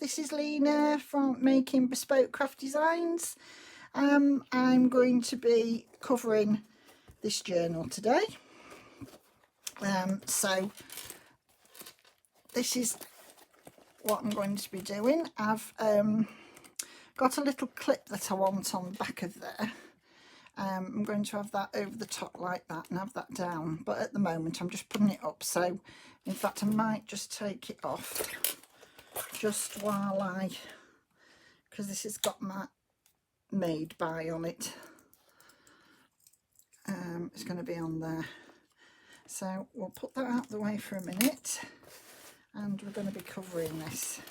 this is Lena from Making Bespoke Craft Designs. I'm going to be covering this journal today. So this is what I'm going to be doing. I've got a little clip that I want on the back of there. I'm going to have that over the top like that and have that down, but at the moment I'm just putting it up, so in fact I might just take it off just while because this has got my made by on it. It's going to be on there, so we'll put that out of the way for a minute and we're going to be covering this.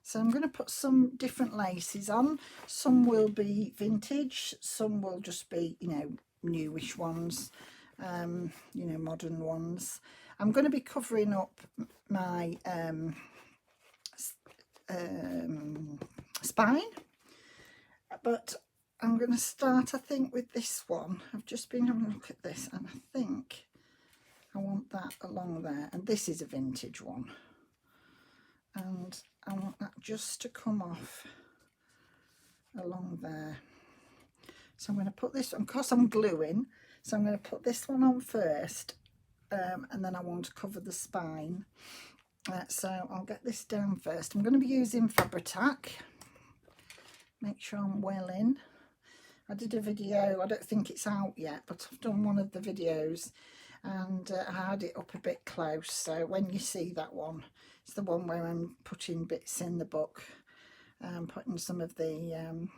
So I'm going to put some different laces on. Some will be vintage, some will just be, you know, newish ones, you know, modern ones. I'm going to be covering up my spine, but I'm going to start, I think, with this one. I've just been having a look at this and I think I want that along there, and this is a vintage one, and I want that just to come off along there. So I'm going to put this on, because I'm gluing, so I'm going to put this one on first, and then I want to cover the spine. So I'll get this down first. I'm going to be using Fabri-Tac. Make sure I'm well in. I did a video, I don't think it's out yet, but I've done one of the videos and I had it up a bit close, so when you see that one, it's the one where I'm putting bits in the book, putting some of the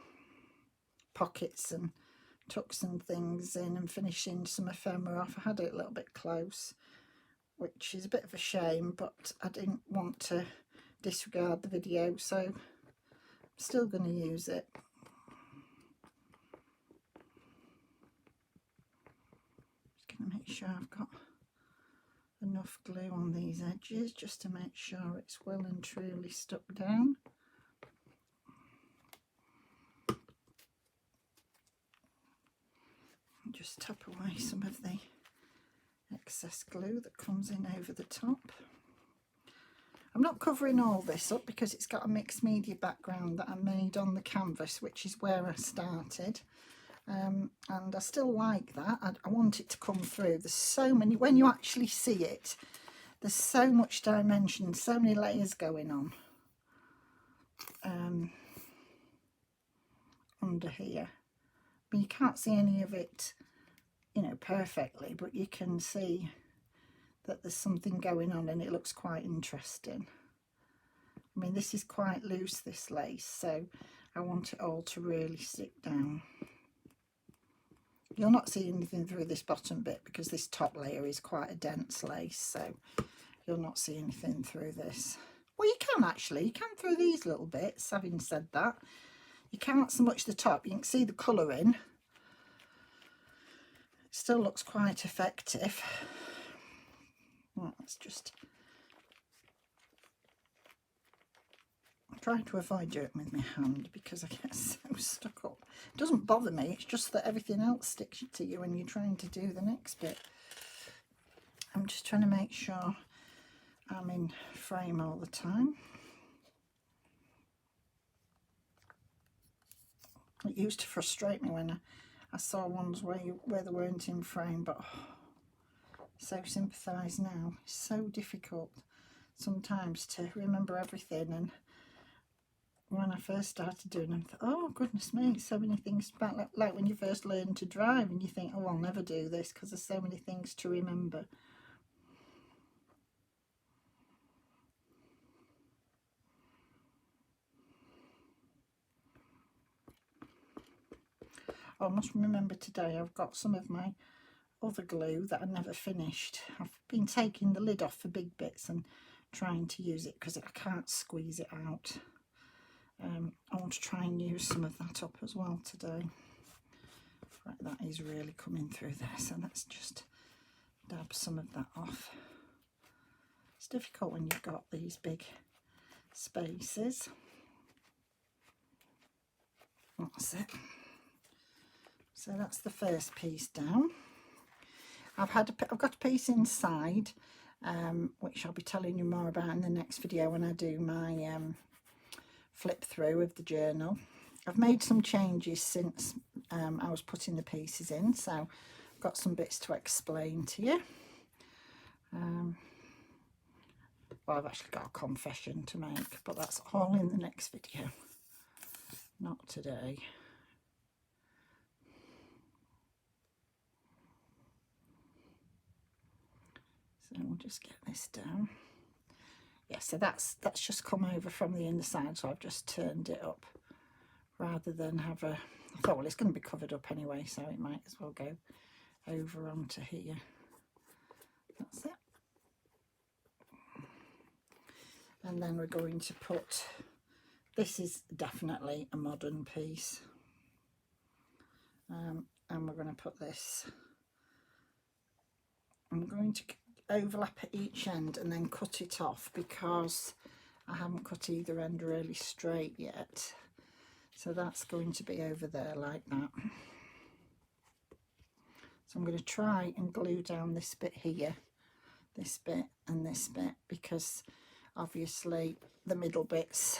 pockets and tucks and things in and finishing some ephemera off. I had it a little bit close, which is a bit of a shame, but I didn't want to disregard the video, so I'm still going to use it. Just going to make sure I've got enough glue on these edges just to make sure it's well and truly stuck down. And just tap away some of the excess glue that comes in over the top. I'm not covering all this up because it's got a mixed media background that I made on the canvas, which is where I started, and I still like that. I want it to come through. There's so many, when you actually see it, there's so much dimension, so many layers going on under here. I mean, you can't see any of it, you know, perfectly, but you can see that there's something going on and it looks quite interesting. I mean, this is quite loose, this lace, so I want it all to really stick down. You'll not see anything through this bottom bit because this top layer is quite a dense lace, so you'll not see anything through this. Well, you can actually, you can through these little bits. Having said that, you can't so much the top. You can see the colouring. It still looks quite effective. Well, let's just try to avoid doing it with my hand because I get so stuck up. It doesn't bother me, it's just that everything else sticks to you when you're trying to do the next bit. I'm just trying to make sure I'm in frame all the time. It used to frustrate me when I saw ones where they weren't in frame, but so sympathise now. It's so difficult sometimes to remember everything, and when I first started doing them, I thought, oh goodness me, so many things about, like when you first learn to drive and you think, oh, I'll never do this because there's so many things to remember. Oh, I must remember today I've got some of my other glue that I never finished. I've been taking the lid off for big bits and trying to use it because I can't squeeze it out. I want to try and use some of that up as well today. Right, that is really coming through there, so let's just dab some of that off. It's difficult when you've got these big spaces. That's it. So that's the first piece down. I've got a piece inside, which I'll be telling you more about in the next video when I do my flip through of the journal. I've made some changes since I was putting the pieces in, so I've got some bits to explain to you. Well, I've actually got a confession to make, but that's all in the next video, not today. So we'll just get this down. Yeah, so that's just come over from the inside, so I've just turned it up rather than have a... I thought, well, it's going to be covered up anyway, so it might as well go over onto here. That's it. And then we're going to put... This is definitely a modern piece. And we're going to put this... I'm going to overlap at each end and then cut it off because I haven't cut either end really straight yet. So that's going to be over there like that. So I'm going to try and glue down this bit here, this bit and this bit, because obviously the middle bits.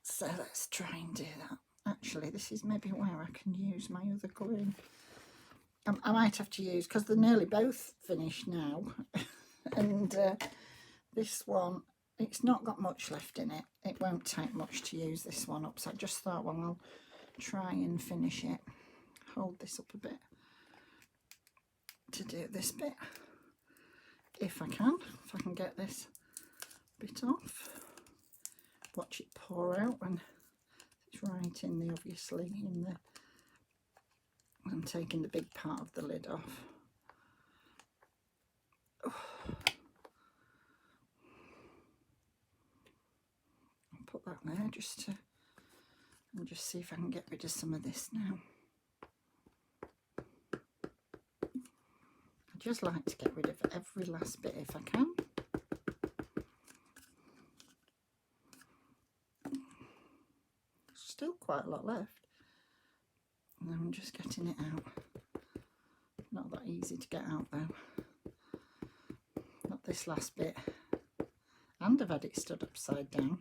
So let's try and do that. Actually, this is maybe where I can use my other glue. I might have to use, because they're nearly both finished now. And this one, it's not got much left in it. It won't take much to use this one up. So I just thought, well, I'll try and finish it. Hold this up a bit to do this bit. If I can get this bit off. Watch it pour out when it's right in the, obviously, in the... I'm taking the big part of the lid off. Oh. I'll put that there just to, and just see if I can get rid of some of this now. I just like to get rid of every last bit if I can. Still quite a lot left. And I'm just getting it out. Not that easy to get out though. Not this last bit. And I've had it stood upside down.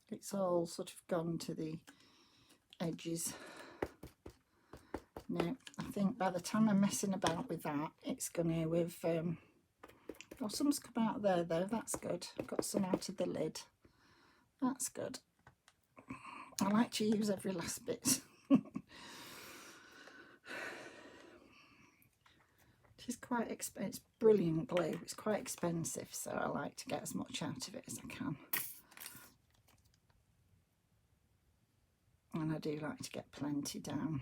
It's all sort of gone to the edges. Now, I think by the time I'm messing about with that, it's going to have... oh, some's come out there though, that's good. I've got some out of the lid. That's good. I like to use every last bit. It is quite expensive. It's brilliant glue. It's quite expensive, so I like to get as much out of it as I can. And I do like to get plenty down.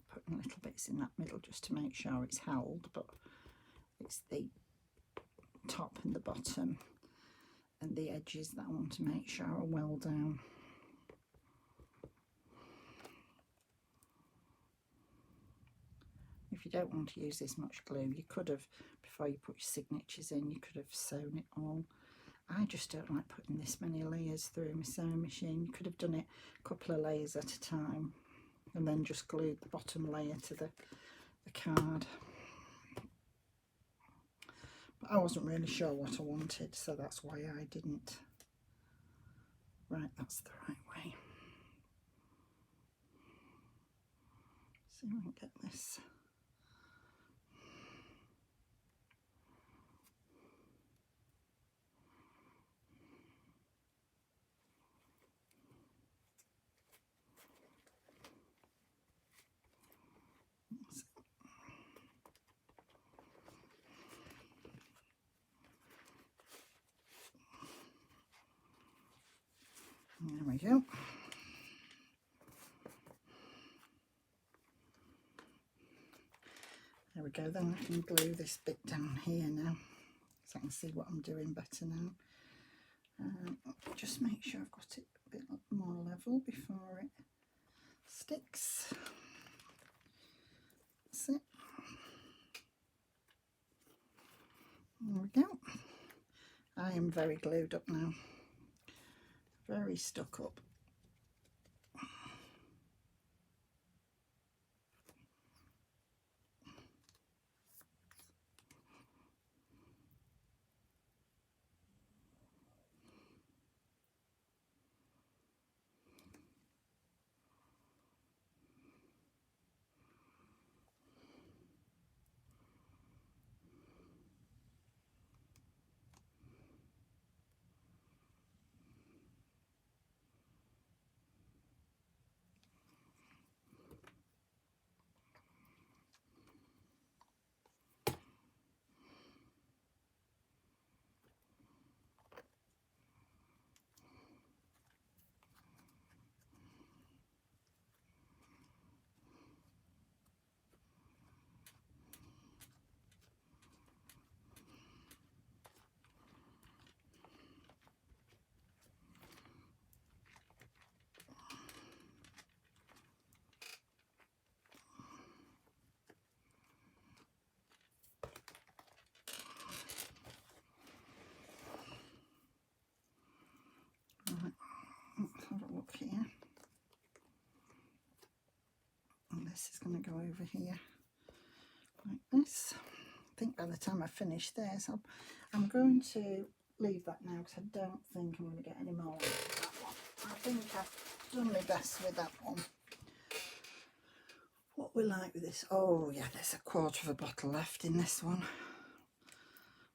Putting little bits in that middle just to make sure it's held, but it's the top and the bottom and the edges that I want to make sure are well down. If you don't want to use this much glue, you could have, before you put your signatures in, you could have sewn it all. I just don't like putting this many layers through my sewing machine. You could have done it a couple of layers at a time and then just glued the bottom layer to the card. But I wasn't really sure what I wanted, so that's why I didn't. Right, that's the right way. See if I can get this. There we go. There we go, then I can glue this bit down here now, so I can see what I'm doing better now. Just make sure I've got it a bit more level before it sticks. That's it. There we go. I am very glued up now. very stuck up. Right, let's have a look here. And this is going to go over here like this. I think by the time I finish this, I'm going to leave that now because I don't think I'm going to get any more out of that one. I think I've done my best with that one. What we like with this, oh yeah, there's a quarter of a bottle left in this one.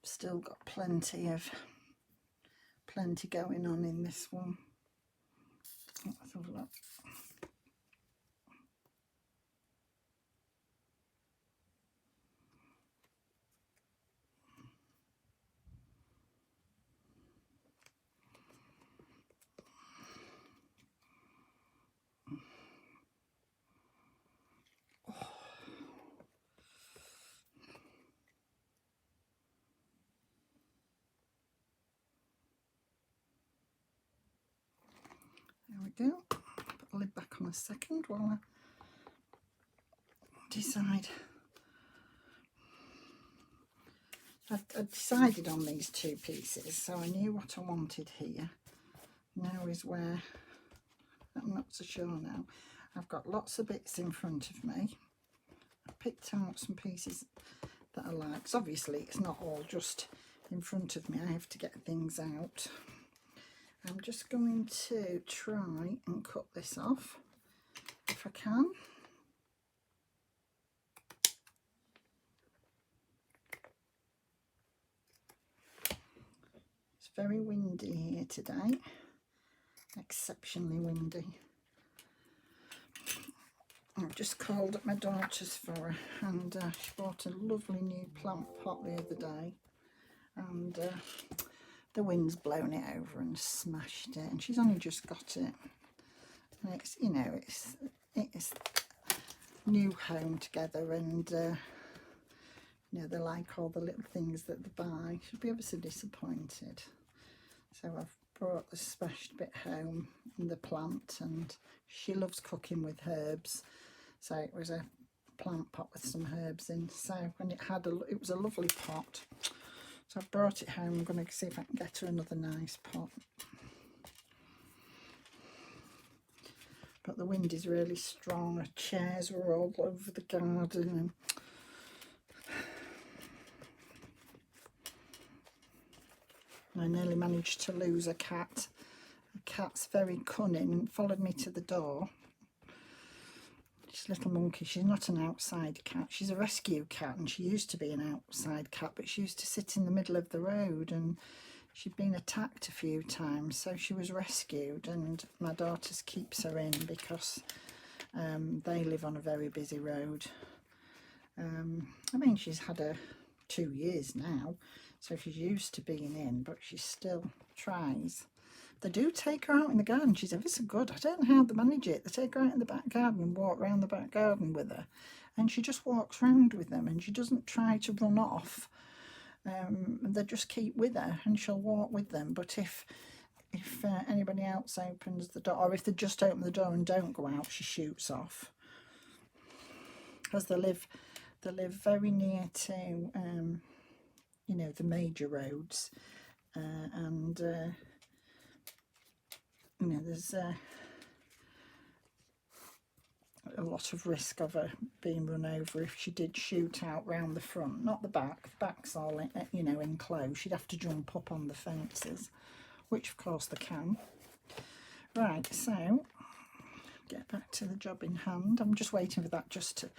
Still got plenty going on in this one. Let's have a look. There we go. Put the lid back on a second while I decide. I decided on these two pieces, so I knew what I wanted here. Now is where I'm not so sure now. I've got lots of bits in front of me. I picked out some pieces that I like. So obviously it's not all just in front of me. I have to get things out. I'm just going to try and cut this off if I can. It's very windy here today, exceptionally windy. I've just called at my daughter's for her, and she bought a lovely new plant pot the other day, and the wind's blown it over and smashed it, and she's only just got it. And it's, you know, it's new home together, and you know, they like all the little things that they buy. She'll be ever so disappointed. So I've brought the smashed bit home and the plant, and she loves cooking with herbs, so it was a plant pot with some herbs in. So when it was a lovely pot, so I brought it home. I'm going to see if I can get her another nice pot. But the wind is really strong. The chairs were all over the garden, and I nearly managed to lose a cat. The cat's very cunning and followed me to the door. She's a little monkey. She's not an outside cat. She's a rescue cat, and she used to be an outside cat, but she used to sit in the middle of the road, and she'd been attacked a few times, so she was rescued, and my daughter's keeps her in because they live on a very busy road. I mean, she's had her 2 years now, so she's used to being in, but she still tries. They do take her out in the garden. She's ever so good. I don't know how they manage it. They take her out in the back garden and walk around the back garden with her, and she just walks round with them, and she doesn't try to run off. They just keep with her, and she'll walk with them. But if anybody else opens the door, or if they just open the door and don't go out, she shoots off. Because they live very near to you know, the major roads, and you know, there's a lot of risk of her being run over if she did shoot out round the front, not the back. The back's all, you know, enclosed. She'd have to jump up on the fences, which of course they can. Right, so get back to the job in hand. I'm just waiting for that just to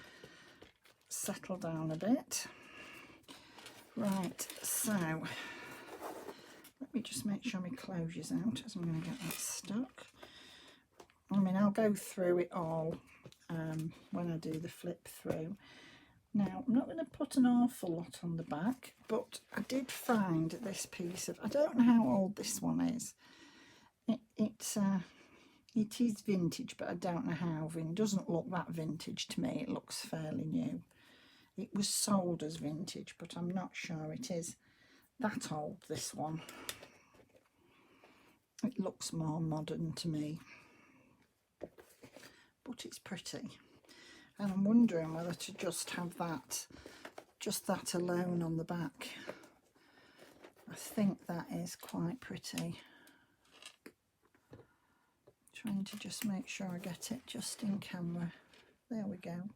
settle down a bit. Right, so let me just make sure my closure's out, as I'm going to get that stuck. I mean, I'll go through it all when I do the flip through. Now, I'm not going to put an awful lot on the back, but I did find this piece of, I don't know how old this one is. It is vintage, but I don't know how. It doesn't look that vintage to me. It looks fairly new. It was sold as vintage, but I'm not sure it is that old, this one. It looks more modern to me, but it's pretty. And I'm wondering whether to just have that, just that alone on the back. I think that is quite pretty. Trying to just make sure I get it just in camera. There we go.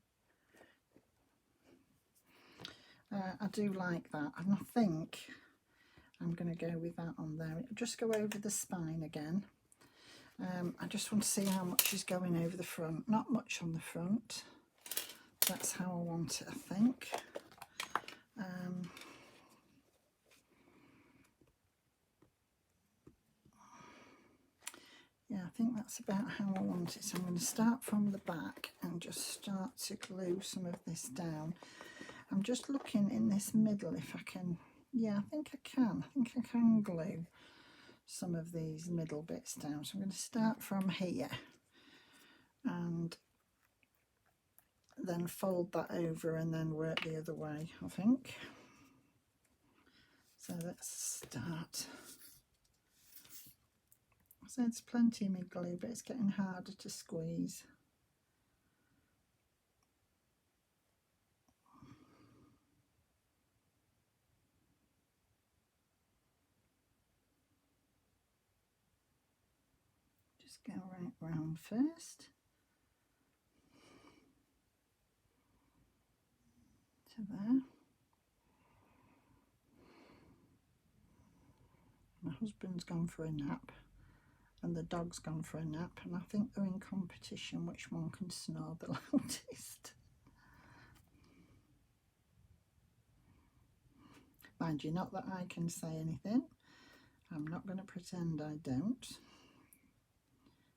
I do like that, and I think I'm going to go with that on there. Just go over the spine again. I just want to see how much is going over the front. Not much on the front. That's how I want it, I think. Yeah, I think that's about how I want it. So I'm going to start from the back and just start to glue some of this down. I'm just looking in this middle if I can. Yeah, I think I can. I think I can glue some of these middle bits down. So I'm going to start from here and then fold that over and then work the other way, I think. So let's start. So there's plenty of my glue, but it's getting harder to squeeze. Just go right round first. To there. My husband's gone for a nap and the dog's gone for a nap, and I think they're in competition which one can snore the loudest. Mind you, not that I can say anything. I'm not going to pretend I don't,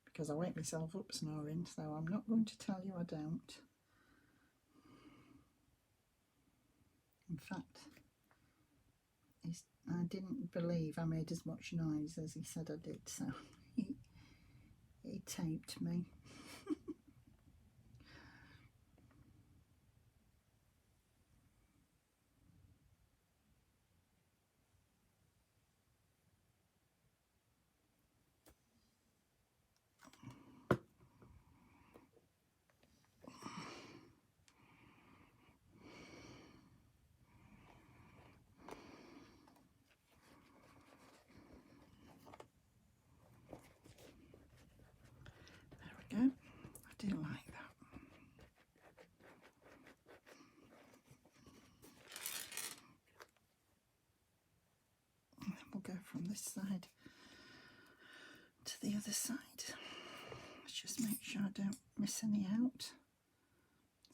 because I wake myself up snoring, so I'm not going to tell you I don't. In fact, I didn't believe I made as much noise as he said I did, so he taped me. There we go. I do like that. And then we'll go from this side to the other side. Let's just make sure I don't miss any out.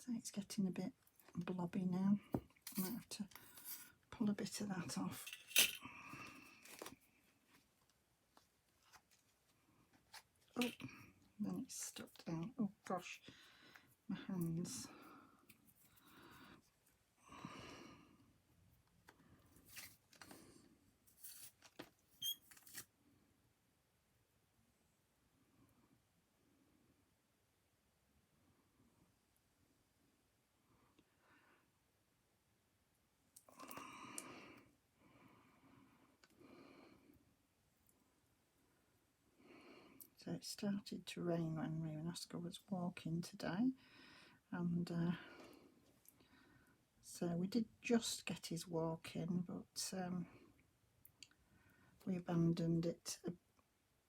So it's getting a bit blobby now. I might have to pull a bit of that off. Oh, then it's stuck down. Oh gosh, my hands. So it started to rain when me and Oscar was walking today, and so we did just get his walk in, but we abandoned it.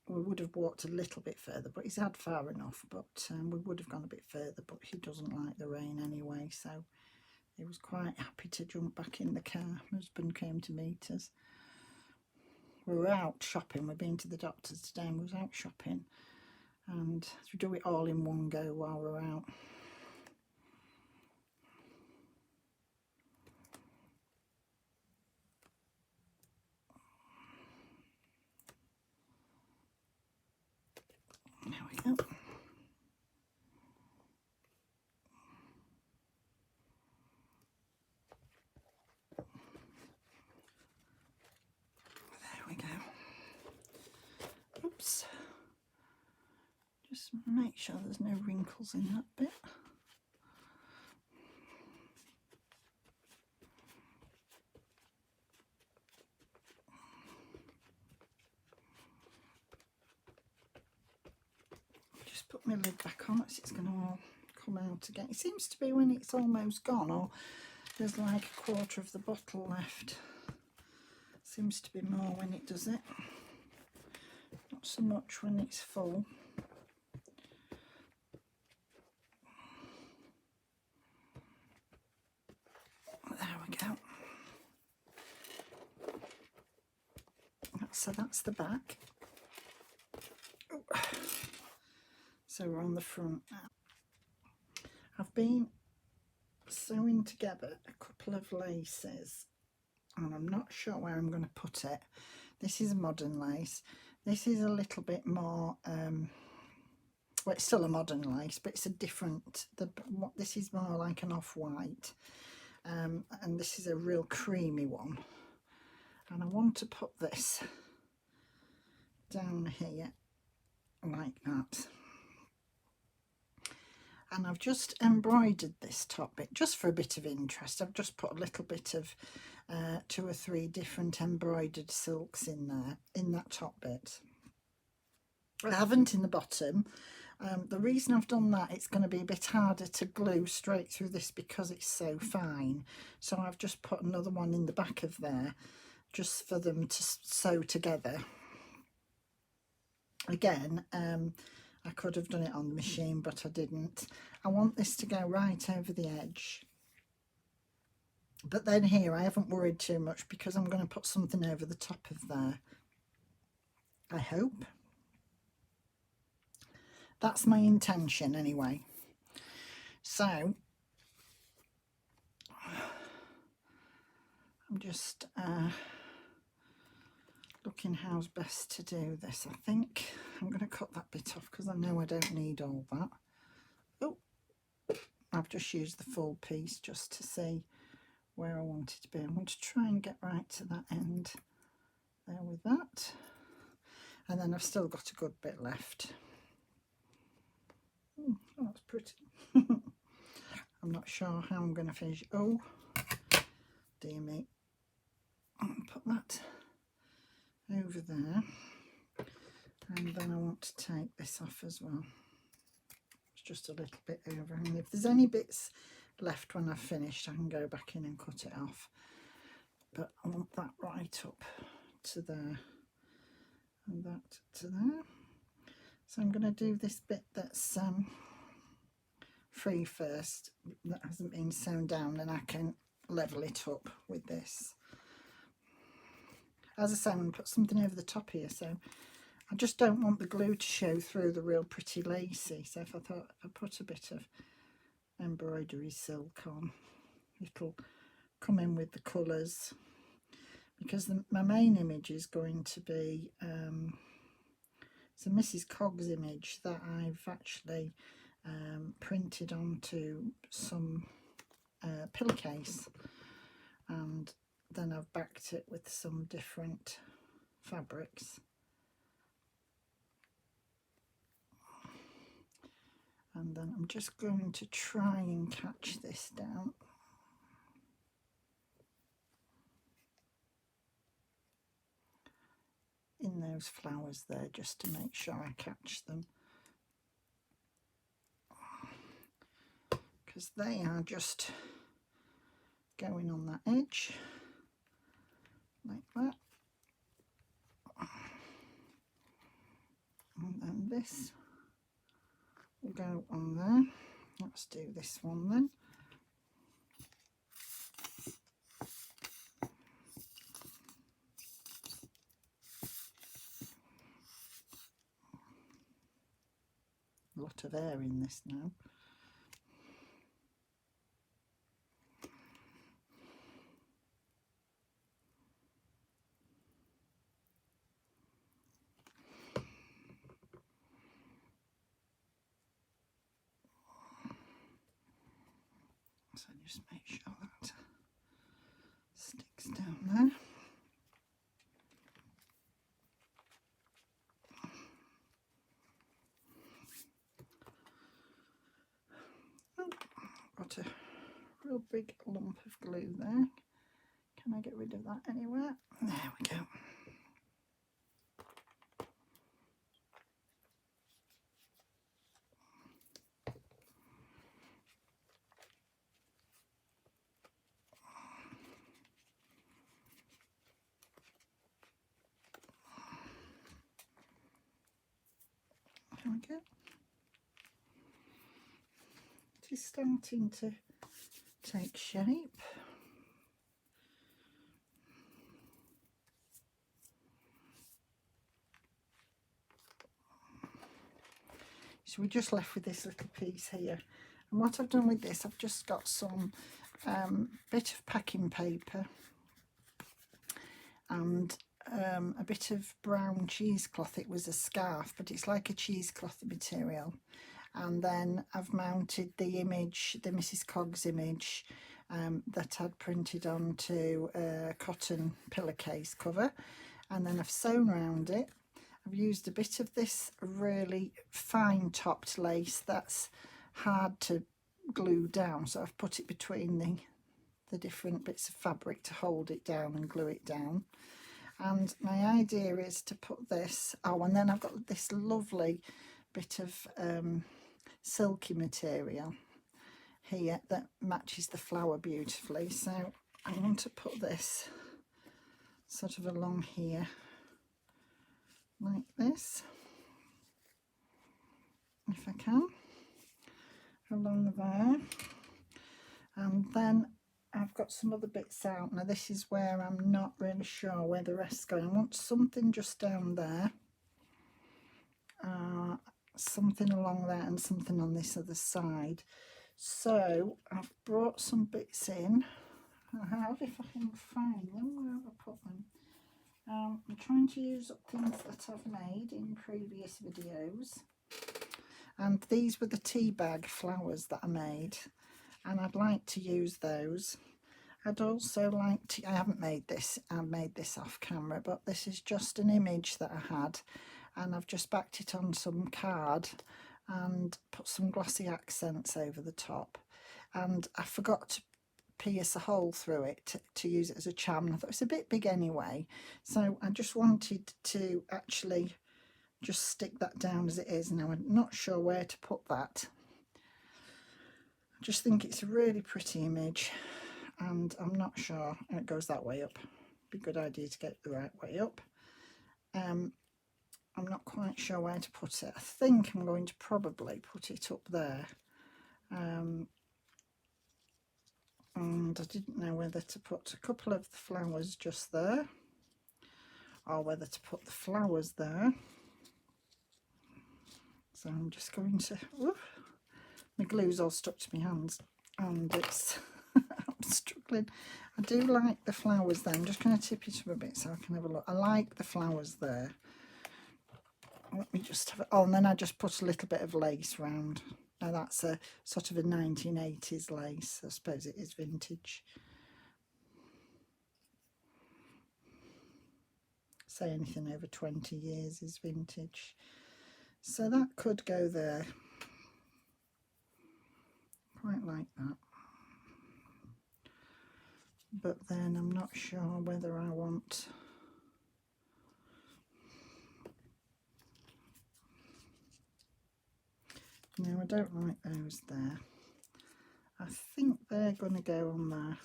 We would have walked a little bit further, but he's had far enough. But we would have gone a bit further, but he doesn't like the rain anyway, so he was quite happy to jump back in the car. My husband came to meet us. We were out shopping. We've been to the doctor's today and we was out shopping, and we do it all in one go while we're out. There we go. There we go. Oops. Just make sure there's no wrinkles in that bit. Just put my lid back on, it's going to all come out again. It seems to be when it's almost gone, or there's like a quarter of the bottle left. Seems to be more when it does it, not so much when it's full. There we go. So that's the back. Ooh. So we're on the front now. I've been sewing together a couple of laces, and I'm not sure where I'm going to put it. This is a modern lace. This is a little bit more, well, it's still a modern lace, but it's a different, this is more like an off-white, and this is a real creamy one. And I want to put this down here like that. And I've just embroidered this top bit just for a bit of interest. I've just put a little bit of 2 or 3 different embroidered silks in there, in that top bit. I haven't in the bottom. The reason I've done that, it's going to be a bit harder to glue straight through this because it's so fine. So I've just put another one in the back of there just for them to sew together. Again, I could have done it on the machine, but I didn't. I want this to go right over the edge. But then here, I haven't worried too much because I'm going to put something over the top of there. I hope. That's my intention anyway. So, I'm just looking how's best to do this. I think I'm going to cut that bit off because I know I don't need all that. Oh, I've just used the full piece just to see where I want it to be. I want to try and get right to that end there with that. And then I've still got a good bit left. Oh, that's pretty. I'm not sure how I'm going to finish. Oh, dear me. I'll put that over there, and then I want to take this off as well. It's just a little bit over, and if there's any bits left when I've finished, I can go back in and cut it off, but I want that right up to there and that to there. So I'm going to do this bit that's free first, that hasn't been sewn down, and I can level it up with this. As I say, I'm going to put something over the top here, so I just don't want the glue to show through the real pretty lacy. So if I thought if I put a bit of embroidery silk on, it'll come in with the colours. Because my main image is going to be it's a Mrs. Cogg's image that I've actually printed onto some pillowcase, and then I've backed it with some different fabrics. And then I'm just going to try and catch this down. In those flowers there, just to make sure I catch them. Because they are just going on that edge like that, this will go on there. Let's do this one then. A lot of air in this now. So just make sure that sticks down there. Oh, got a real big lump of glue there. Can I get rid of that anywhere? There we go. There we go. It is starting to take shape. So we're just left with this little piece here. And what I've done with this, I've just got some bit of packing paper and a bit of brown cheesecloth. It was a scarf, but it's like a cheesecloth material. And then I've mounted the image, the Mrs. Coggs image that I'd printed onto a cotton pillowcase cover, and then I've sewn around it. I've used a bit of this really fine topped lace that's hard to glue down, so I've put it between the different bits of fabric to hold it down and glue it down. And my idea is to put this, oh, and then I've got this lovely bit of silky material here that matches the flower beautifully, so I want to put this sort of along here like this, if I can, along there. And then I've got some other bits out. Now this is where I'm not really sure where the rest's going. I want something just down there, something along there, and something on this other side. So I've brought some bits in. I have, if I can find them. Where have I put them? I'm trying to use up things that I've made in previous videos, and these were the tea bag flowers that I made, and I'd like to use those. I'd also like to, I haven't made this, I made this off camera, but this is just an image that I had, and I've just backed it on some card and put some glossy accents over the top, and I forgot to pierce a hole through it to use it as a charm. I thought it's a bit big anyway, so I just wanted to actually just stick that down as it is. Now I'm not sure where to put that. I just think it's a really pretty image, and I'm not sure. And it goes that way up. Be a good idea to get it the right way up. I'm not quite sure where to put it. I think I'm going to probably put it up there. And I didn't know whether to put a couple of the flowers just there, or whether to put the flowers there. So I'm just going to, whoop, my glue's all stuck to my hands and it's I'm struggling. I do like the flowers there. I'm just going to tip it up a bit so I can have a look. I like the flowers there. Let me just have it. Oh, and then I just put a little bit of lace round. Now that's a sort of a 1980s lace. I suppose it is vintage. Say anything over 20 years is vintage. So that could go there. Quite like that. But then I'm not sure whether I want... No, I don't like those there. I think they're going to go on there.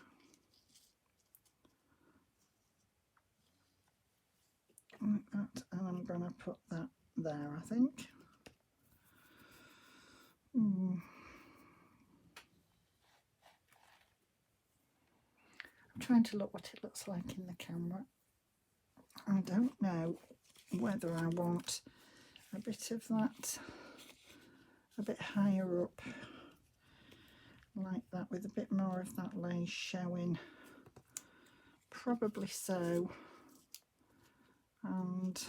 Like that, and I'm going to put that there, I think. I'm trying to look what it looks like in the camera. I don't know whether I want a bit of that a bit higher up, like that, with a bit more of that lace showing. Probably so. And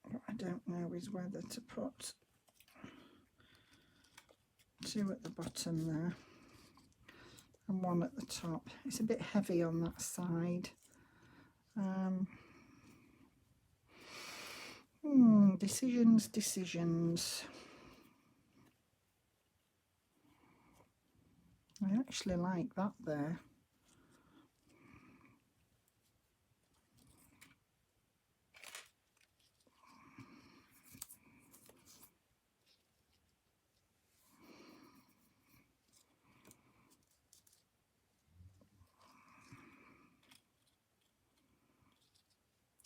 what I don't know is whether to put 2 at the bottom there and 1 at the top. It's a bit heavy on that side. Decisions. I actually like that there.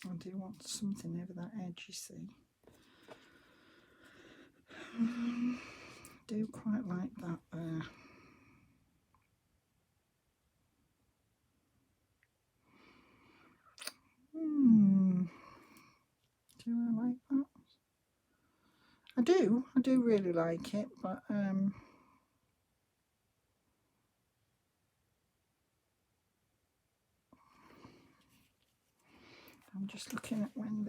I do want something over that edge, you see. Do quite like that there. Do I like that? I do really like it, but I'm just looking at when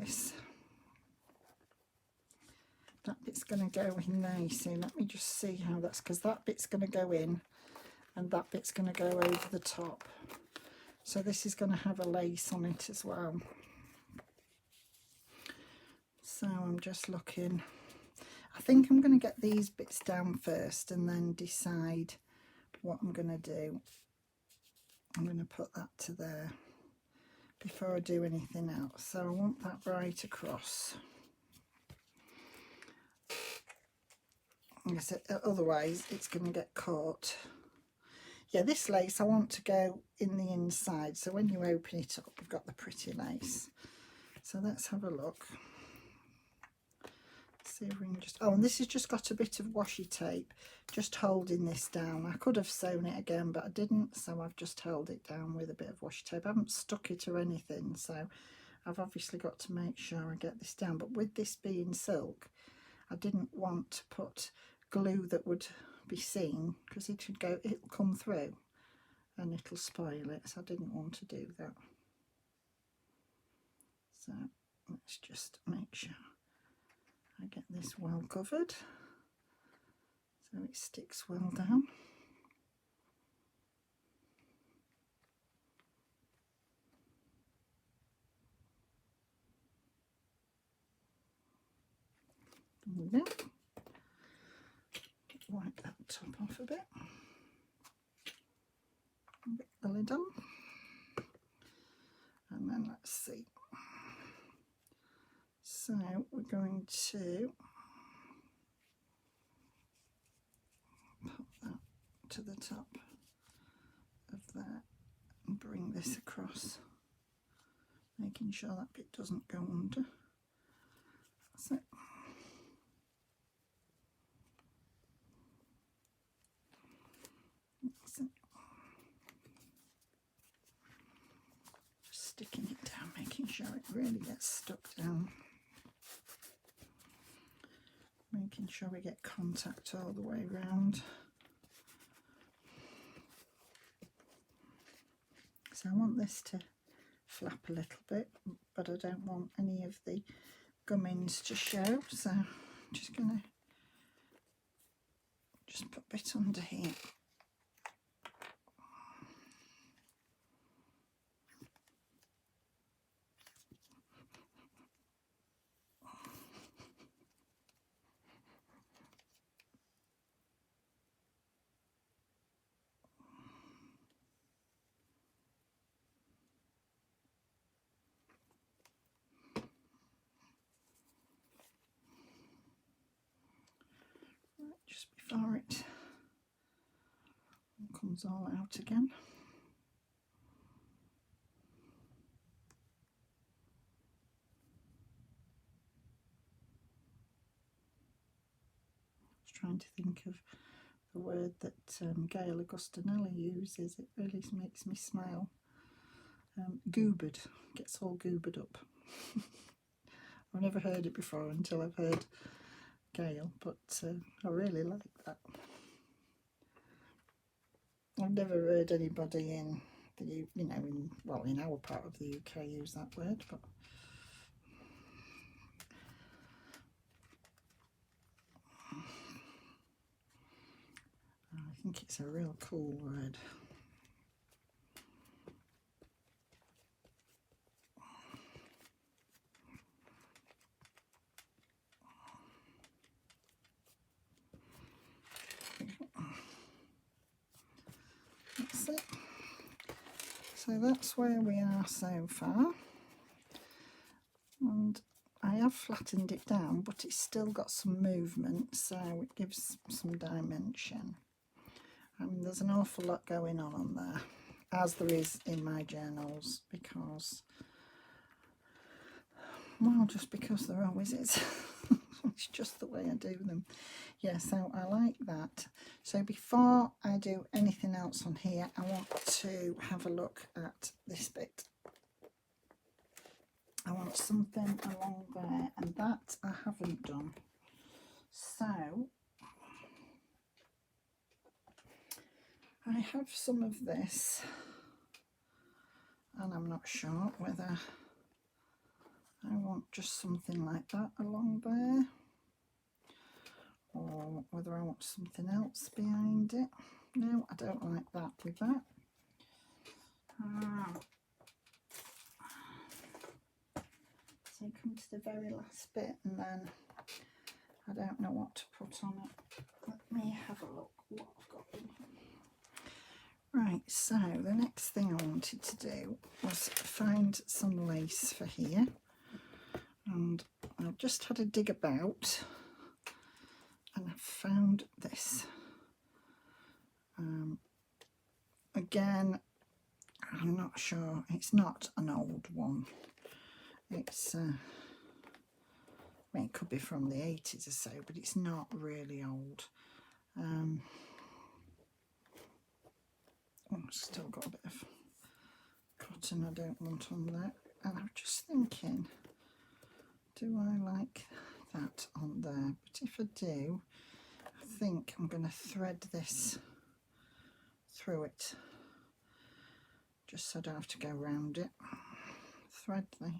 that bit's going to go in there, you see. Let me just see how that's, because that bit's going to go in and that bit's going to go over the top. So this is going to have a lace on it as well. So I'm just looking. I think I'm going to get these bits down first and then decide what I'm going to do. I'm going to put that to there before I do anything else. So I want that right across. Otherwise it's going to get caught. Yeah, this lace I want to go in the inside, so when you open it up you've got the pretty lace. So let's have a look. See if we can just, oh, and this has just got a bit of washi tape just holding this down. I could have sewn it again but I didn't, so I've just held it down with a bit of washi tape. I haven't stuck it or anything, so I've obviously got to make sure I get this down. But with this being silk, I didn't want to put glue that would be seen, because it'll come through and it'll spoil it, so I didn't want to do that. So let's just make sure I get this well covered so it sticks well down. There we go. Wipe that top off a bit. Get the lid on. And then let's see. So we're going to put that to the top of that and bring this across, making sure that bit doesn't go under. That's it. That's it. Just sticking it down, making sure it really gets stuck down. Making sure we get contact all the way around. So I want this to flap a little bit, but I don't want any of the gummins to show, so I'm just going to just put a bit under here. Just before it comes all out again. trying to think of the word that Gail Augustinelli uses. It really makes me smile. Goobered, gets all goobered up. I've never heard it before until I've heard Gail, but I really like that. I've never heard anybody in the, in our part of the UK use that word, but I think it's a real cool word. That's it. So that's where we are so far, and I have flattened it down, but it's still got some movement, so it gives some dimension. There's an awful lot going on there, as there is in my journals, because, well, just because there always is. It's just the way I do them. Yeah, so I like that. So before I do anything else on here, I want to have a look at this bit. I want something along there, and that I haven't done. So I have some of this, and I'm not sure whether I want just something like that along there, or whether I want something else behind it. No, I don't like that with that. So come to the very last bit, and then I don't know what to put on it. Let me have a look what I've got in here. Right, so the next thing I wanted to do was find some lace for here, and I've just had a dig about, and I've found this. Again, I'm not sure, it's not an old one. It's, I mean, it could be from the 80s or so, but it's not really old. Oh, still got a bit of cotton I don't want on there. And I'm just thinking, do I like that on there? But if I do, I think I'm going to thread this through it, just so I don't have to go around it. Thread the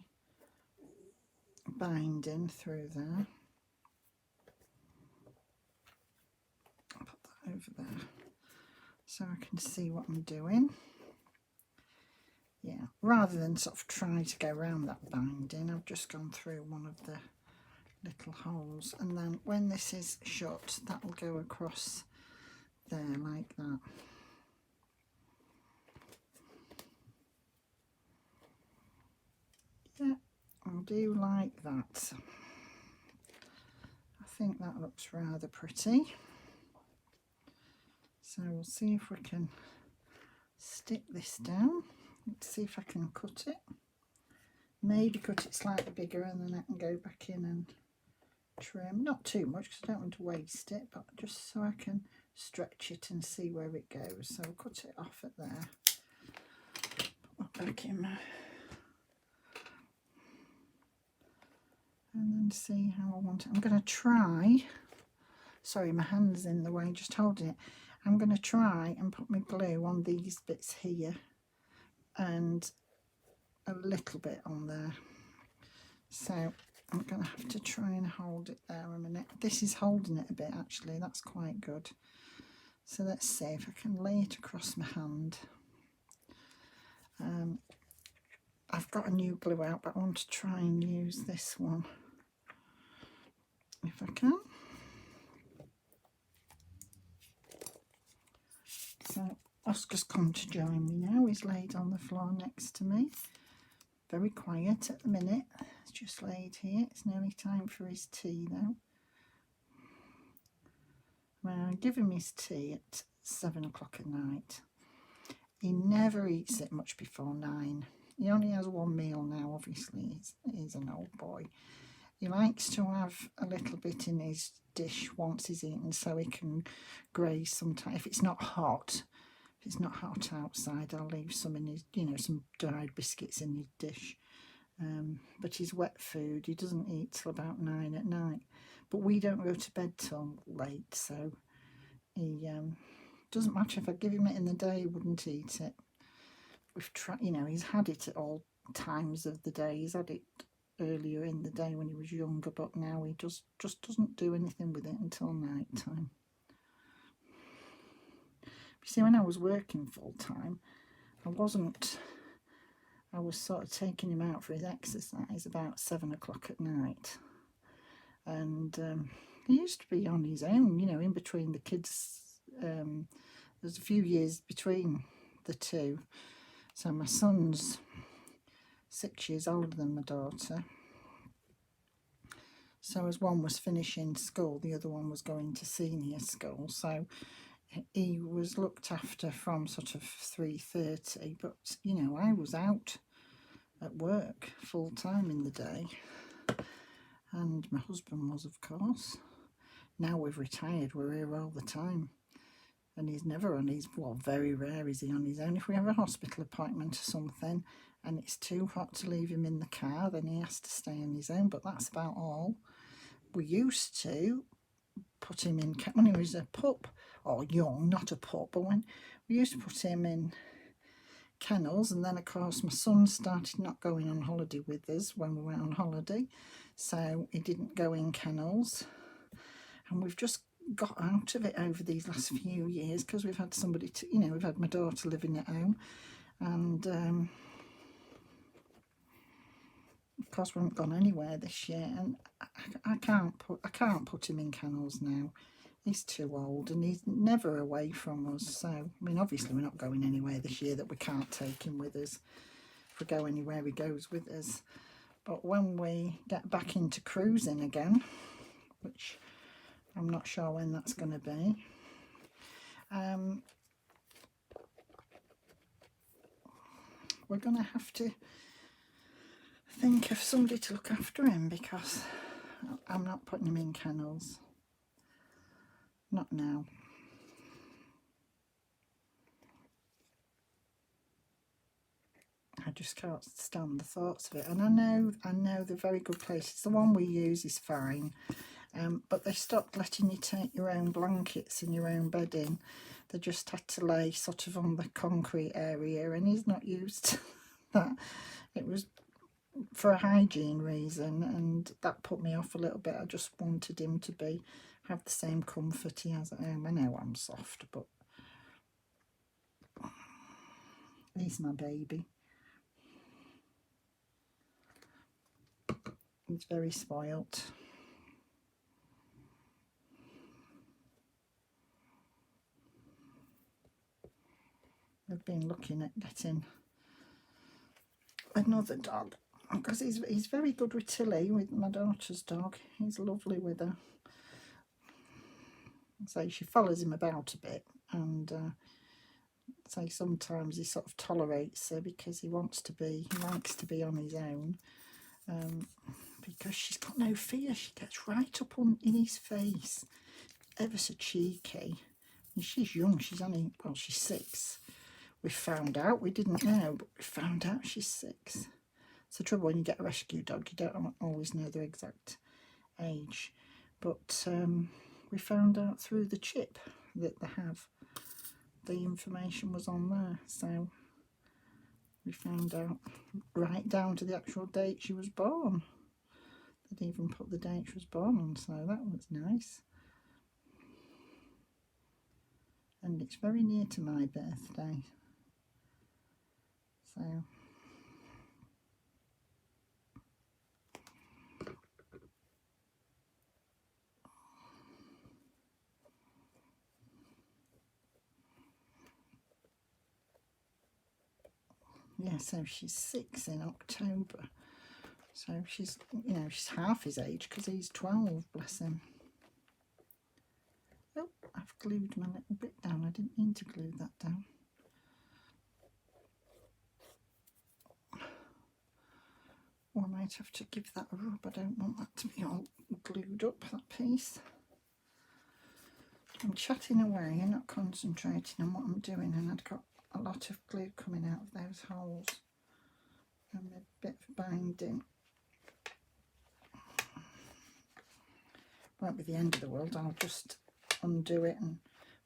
binding through there. I'll put that over there so I can see what I'm doing. Yeah, rather than sort of try to go around that binding, I've just gone through one of the little holes, and then when this is shut, that will go across there like that. Yeah, I do like that. I think that looks rather pretty. So we'll see if we can stick this down. Let's see if I can cut it. Maybe cut it slightly bigger, and then I can go back in and trim. Not too much because I don't want to waste it, but just so I can stretch it and see where it goes. So I'll cut it off at there. Put that back in, and then see how I want it. I'm going to try, sorry, my hand's in the way, just holding it. I'm going to try and put my glue on these bits here and a little bit on there. So I'm going to have to try and hold it there a minute. This is holding it a bit actually, that's quite good. So let's see if I can lay it across my hand. I've got a new glue out, but I want to try and use this one if I can. So Oscar's come to join me now. He's laid on the floor next to me. Very quiet at the minute. He's just laid here. It's nearly time for his tea now. Well, I give him his tea at 7 o'clock at night. He never eats it much before 9. He only has one meal now, obviously. He's an old boy. he likes to have a little bit in his dish once he's eaten, so he can graze sometimes. If it's not hot, outside, I'll leave some in his, some dried biscuits in his dish. But his wet food, he doesn't eat till about 9 at night. But we don't go to bed till late, so he doesn't matter if I give him it in the day, he wouldn't eat it. We've tried, he's had it at all times of the day. He's had it earlier in the day when he was younger, but now he just doesn't do anything with it until night time. You see, when I was working full time, I was sort of taking him out for his exercise about 7 o'clock at night, and he used to be on his own, in between the kids. There's a few years between the two, so my son's 6 years older than my daughter. So as one was finishing school, the other one was going to senior school. So he was looked after from sort of 3:30, but I was out at work full time in the day, and my husband was, of course. Now we've retired, we're here all the time, and he's never on his, well, very rare is he on his own. If we have a hospital appointment or something and it's too hot to leave him in the car, then he has to stay on his own, but that's about all. We used to put him in, when he was a pup, or young, not a pup, but when we used to put him in kennels, and then of course my son started not going on holiday with us when we went on holiday, so he didn't go in kennels, and we've just got out of it over these last few years because we've had somebody to, we've had my daughter living at home, and of course we haven't gone anywhere this year, and I can't put him in kennels now. He's too old and he's never away from us. So I mean, obviously we're not going anywhere this year that we can't take him with us. If we go anywhere, he goes with us. But when we get back into cruising again, which I'm not sure when that's going to be, we're going to have to think of somebody to look after him, because I'm not putting him in kennels. Not now. I just can't stand the thoughts of it. And I know they're very good places. The one we use is fine, but they stopped letting you take your own blankets and your own bedding. They just had to lay sort of on the concrete area, and he's not used to that. It was for a hygiene reason, and that put me off a little bit. I just wanted him to have the same comfort he has at home. I know I'm soft, but he's my baby. He's very spoilt. I've been looking at getting another dog, because he's very good with Tilly, with my daughter's dog. He's lovely with her. So she follows him about a bit, and say sometimes he sort of tolerates her because he likes to be on his own, because she's got no fear. She gets right up in his face, ever so cheeky. And she's young, she's 6. We found out, we didn't know, but we found out she's 6. It's the trouble when you get a rescue dog, you don't always know their exact age. But we found out through the chip that they have. The information was on there, so we found out right down to the actual date she was born. They'd even put the date she was born on, so that was nice. And it's very near to my birthday, so yeah, so she's 6 in October. So she's, she's half his age, because he's 12, bless him. Oh, I've glued my little bit down. I didn't mean to glue that down. Or am I might have to give that a rub. I don't want that to be all glued up, that piece. I'm chatting away and not concentrating on what I'm doing, and I'd got a lot of glue coming out of those holes and a bit of binding. Won't be the end of the world. I'll just undo it and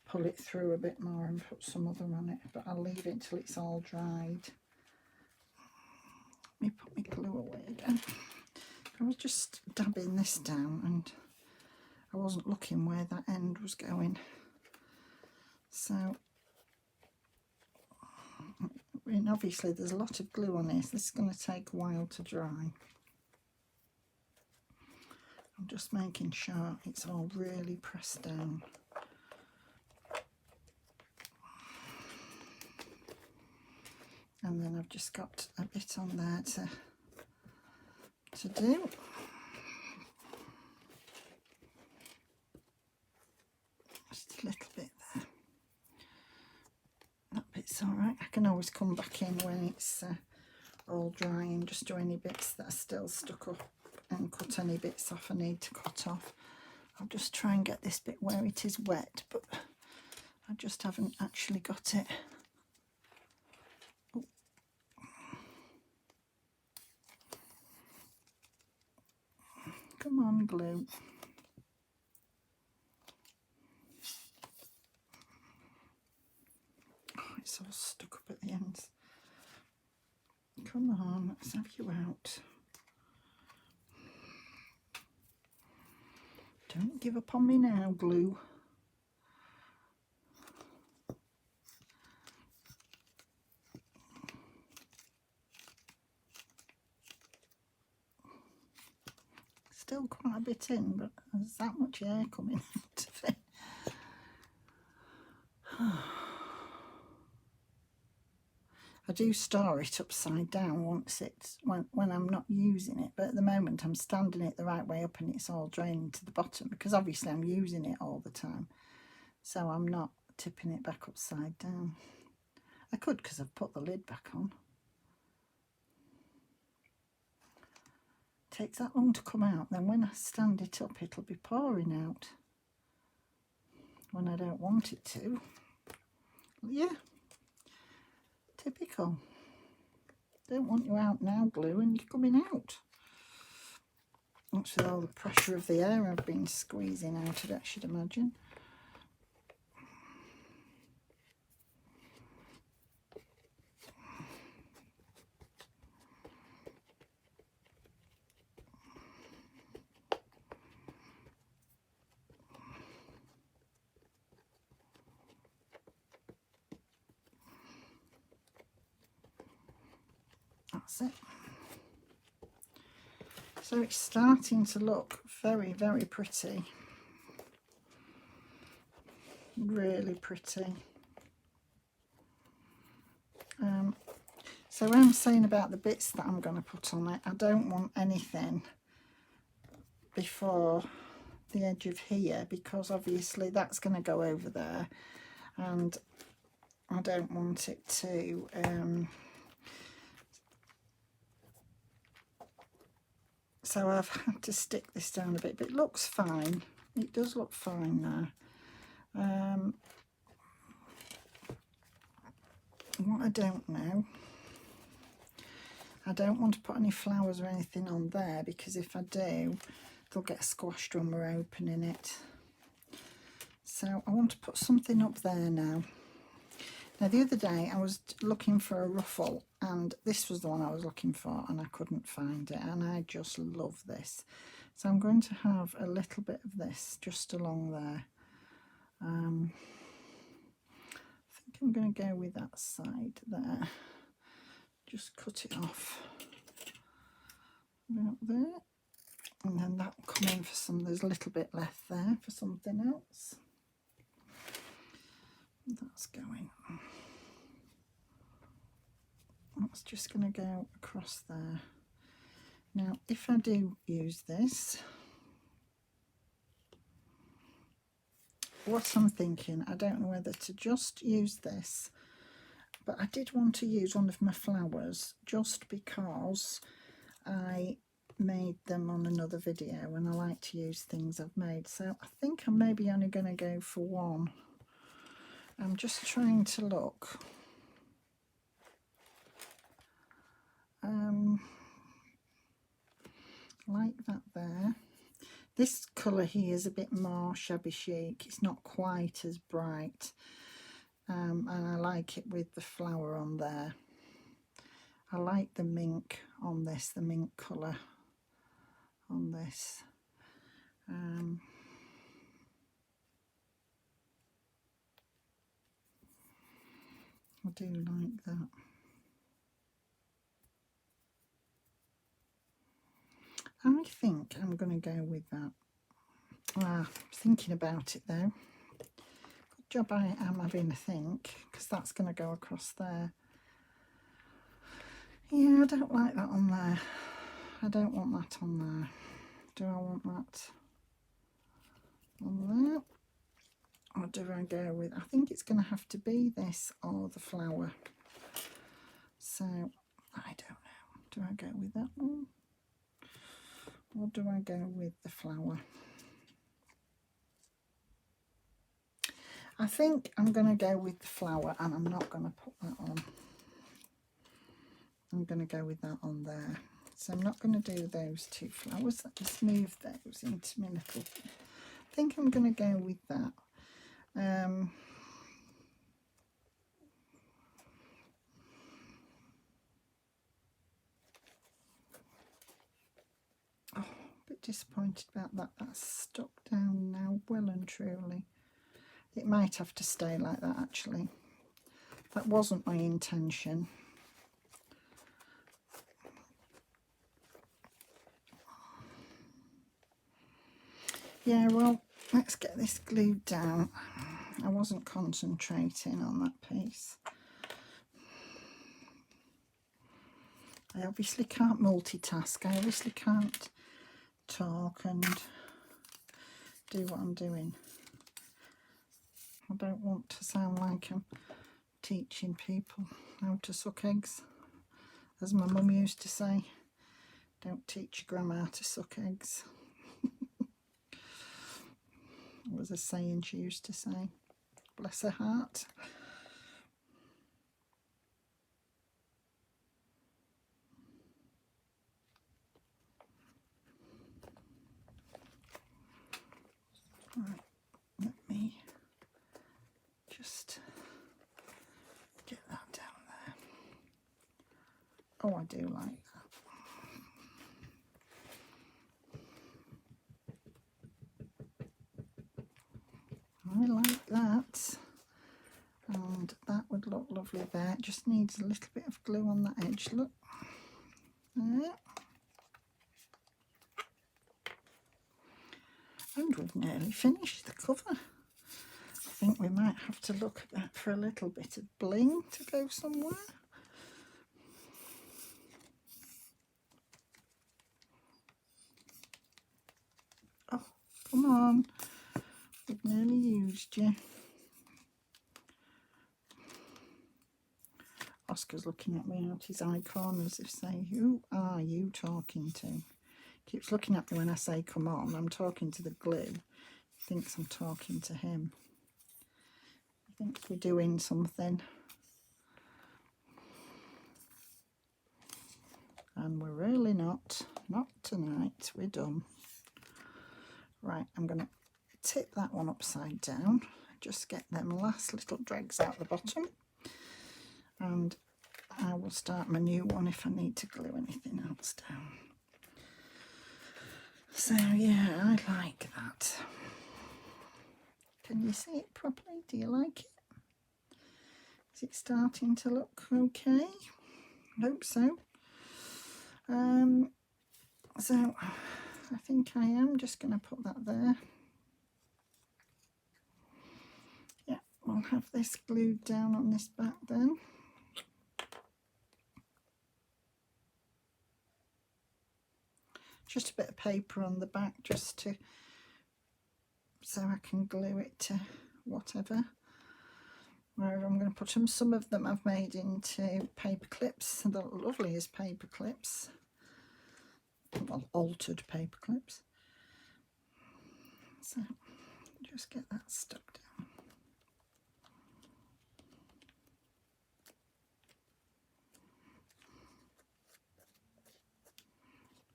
pull it through a bit more and put some other on it, but I'll leave it till it's all dried. Let me put my glue away again. I was just dabbing this down and I wasn't looking where that end was going. So, I mean, obviously there's a lot of glue on this. This is going to take a while to dry. I'm just making sure it's all really pressed down. And then I've just got a bit on there to do. Just a little bit there. That bit's alright. I can always come back in when it's all dry and just do any bits that are still stuck up and cut any bits off I need to cut off. I'll just try and get this bit where it is wet, but I just haven't actually got it. Oh. Come on, glue. Oh, it's all stuck up at the ends. Come on, let's have you out. Don't give up on me now, glue. Still quite a bit in, but there's that much air coming out of it. I do store it upside down once it's when I'm not using it, but at the moment I'm standing it the right way up and it's all draining to the bottom because obviously I'm using it all the time, so I'm not tipping it back upside down. I could because I've put the lid back on. It takes that long to come out, then when I stand it up it'll be pouring out when I don't want it to. Yeah. Typical. Don't want you out now, glue, and you're coming out. That's with all the pressure of the air I've been squeezing out of it, I should imagine. That's it. So it's starting to look very, very pretty. Really pretty. So when I'm saying about the bits that I'm going to put on it, I don't want anything before the edge of here because obviously that's going to go over there and I don't want it to so I've had to stick this down a bit, but it looks fine. It does look fine now. What I don't know, I don't want to put any flowers or anything on there because if I do, they'll get squashed when we're opening it. So I want to put something up there now. Now the other day I was looking for a ruffle and this was the one I was looking for and I couldn't find it, and I just love this. So I'm going to have a little bit of this just along there. I think I'm going to go with that side there. Just cut it off about there, and then that will come in for some. There's a little bit left there for something else. That's going. That's just going to go across there. Now, if I do use this, what I'm thinking, I don't know whether to just use this, but I did want to use one of my flowers just because I made them on another video, and I like to use things I've made, so I think I'm maybe only going to go for one. I'm just trying to look. Like that there. This colour here is a bit more Shabby Chic. It's not quite as bright, and I like it with the flower on there. I like the mink on this, the mink colour on this. I do like that. I think I'm going to go with that. Thinking about it though. Good job I am having a think, because that's going to go across there. Yeah, I don't like that on there. I don't want that on there. Do I want that on there? Or do I go with, I think it's going to have to be this or the flower. So, I don't know. Do I go with that one? Or do I go with the flower? I think I'm going to go with the flower, and I'm not going to put that on. I'm going to go with that on there. So I'm not going to do those two flowers. Let's move those into my little... I think I'm going to go with that. Oh, a bit disappointed about that. That's stuck down now, well and truly. It might have to stay like that, actually. That wasn't my intention. Yeah, well, let's get this glued down. I wasn't concentrating on that piece. I obviously can't multitask. I obviously can't talk and do what I'm doing. I don't want to sound like I'm teaching people how to suck eggs. As my mum used to say, don't teach your grandma how to suck eggs. It was a saying she used to say. Bless her heart. Right, let me just get that down there. Oh, I do like that. I like that. And that would look lovely there. It just needs a little bit of glue on that edge, look. There. And we've nearly finished the cover. I think we might have to look at that for a little bit of bling to go somewhere. Oh, come on. We've nearly used you. Oscar's looking at me out his eye corners if saying, who are you talking to? Keeps looking at me when I say come on. I'm talking to the glue. He thinks I'm talking to him. He thinks we're doing something. And we're really not. Not tonight. We're done. Right, I'm going to tip that one upside down. Just get them last little dregs out the bottom. And I will start my new one if I need to glue anything else down. So yeah, I like that. Can you see it properly? Do you like it? Is it starting to look okay? I hope so. So I think I am just going to put that there. Yeah, we'll have this glued down on this back then. Just a bit of paper on the back just to, so I can glue it to whatever. Where I'm going to put them. Some of them I've made into paper clips. They're lovely as paper clips. well, altered paper clips. So just get that stuck down.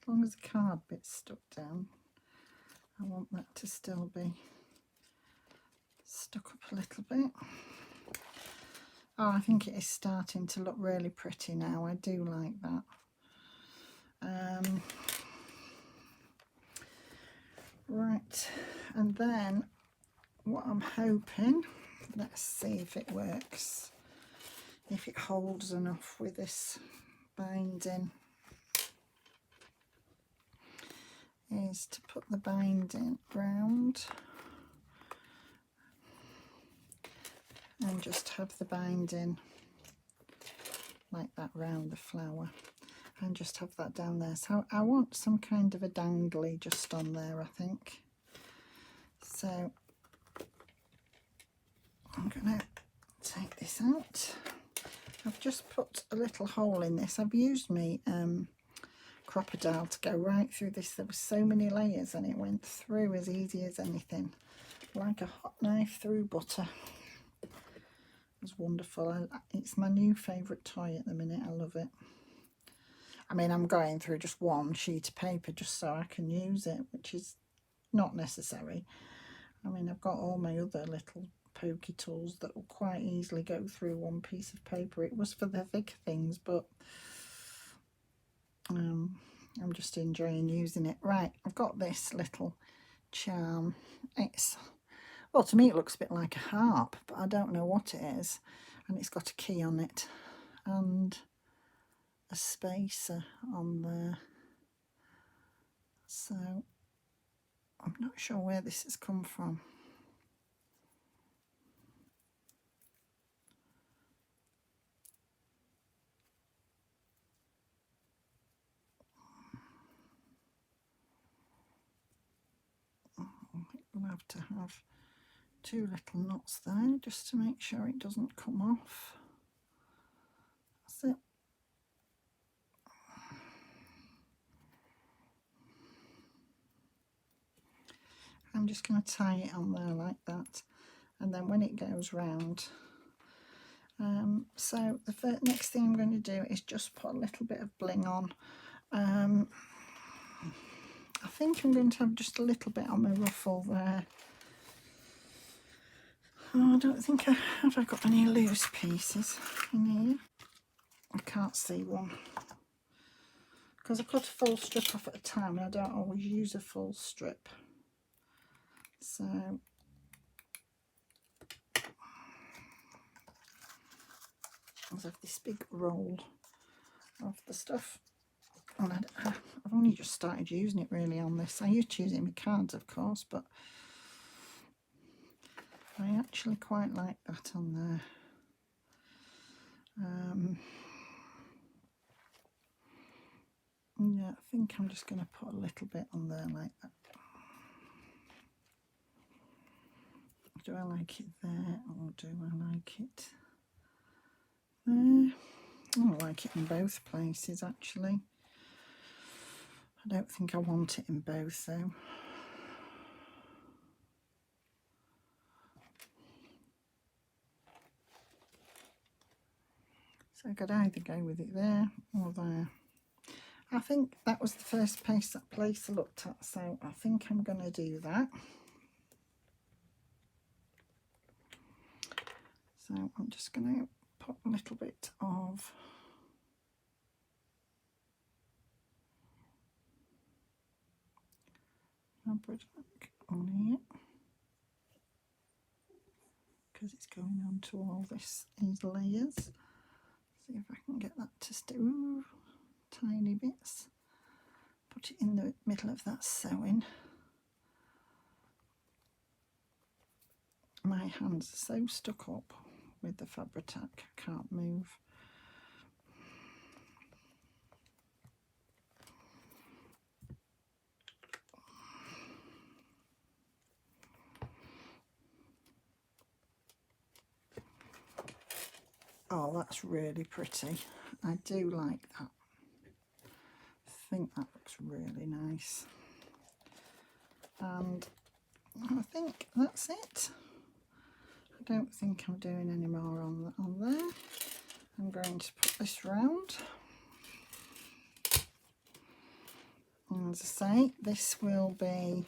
As long as the card bit's stuck down, I want that to still be stuck up a little bit. Oh, I think it is starting to look really pretty now. I do like that. Right, and then what I'm hoping, let's see if it works, if it holds enough with this binding, is to put the binding round and just have the binding like that round the flower and just have that down there. So I want some kind of a dangly just on there, I think. So I'm going to take this out. I've just put a little hole in this. I've used me crocodile to go right through this. There were so many layers and it went through as easy as anything, like a hot knife through butter. It was wonderful. It's my new favourite toy at the minute. I love it. I mean, I'm going through just one sheet of paper just so I can use it, which is not necessary. I mean, I've got all my other little pokey tools that will quite easily go through one piece of paper. It was for the thick things, but I'm just enjoying using it. Right, I've got this little charm. It's, well, to me it looks a bit like a harp, but I don't know what it is. And it's got a key on it and a spacer on there. So I'm not sure where this has come from. We'll have to have two little knots there just to make sure it doesn't come off. That's it. I'm just going to tie it on there like that, and then when it goes round, so the next thing I'm going to do is just put a little bit of bling on. I think I'm going to have just a little bit on my ruffle there. Oh, I don't think have I got any loose pieces in here. I can't see one because I cut a full strip off at a time and I don't always use a full strip. So I have this big roll of the stuff, and I've only just started using it really on this. I used to use it in my cards, of course, but I actually quite like that on there. Yeah, I think I'm just going to put a little bit on there like that. Do I like it there, or do I like it there? I like it in both places, actually. I don't think I want it in both, though. So I could either go with it there or there. I think that was the first place I looked at, so I think I'm going to do that. So I'm just going to put a little bit of fabric on here because it's going on to all these layers. See if I can get that to stay. Ooh, tiny bits. Put it in the middle of that sewing. My hands are so stuck up with the Fabri-Tac, I can't move. Oh, that's really pretty. I do like that. think that looks really nice. And I think that's it. I don't think I'm doing any more on there. I'm going to put this round. And as I say, this will be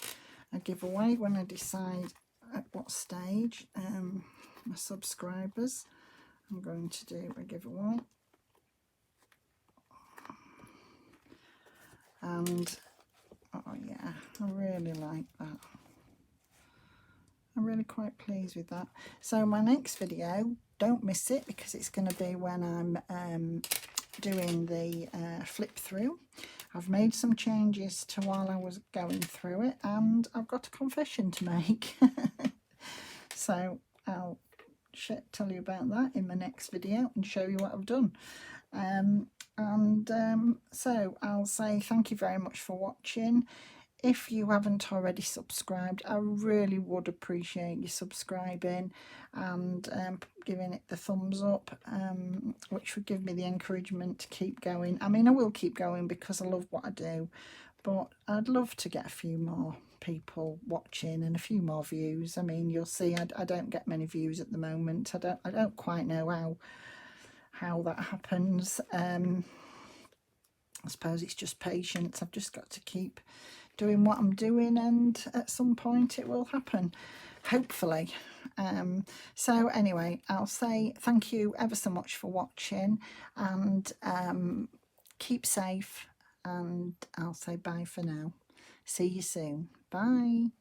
a giveaway when I decide at what stage my subscribers. I'm going to do a giveaway. And oh yeah, I really like that. I'm really quite pleased with that. So my next video, don't miss it, because it's going to be when I'm doing the flip through. I've made some changes to while I was going through it, and I've got a confession to make. So I'll tell you about that in my next video and show you what I've done. So I'll say thank you very much for watching. If you haven't already subscribed, I really would appreciate you subscribing and giving it the thumbs up, which would give me the encouragement to keep going. I mean, I will keep going because I love what I do, but I'd love to get a few more people watching and a few more views. I mean, you'll see I don't get many views at the moment. I don't quite know how that happens. I suppose it's just patience. I've just got to keep doing what I'm doing, and at some point it will happen, hopefully. So anyway, I'll say thank you ever so much for watching, and keep safe, and I'll say bye for now. See you soon. Bye.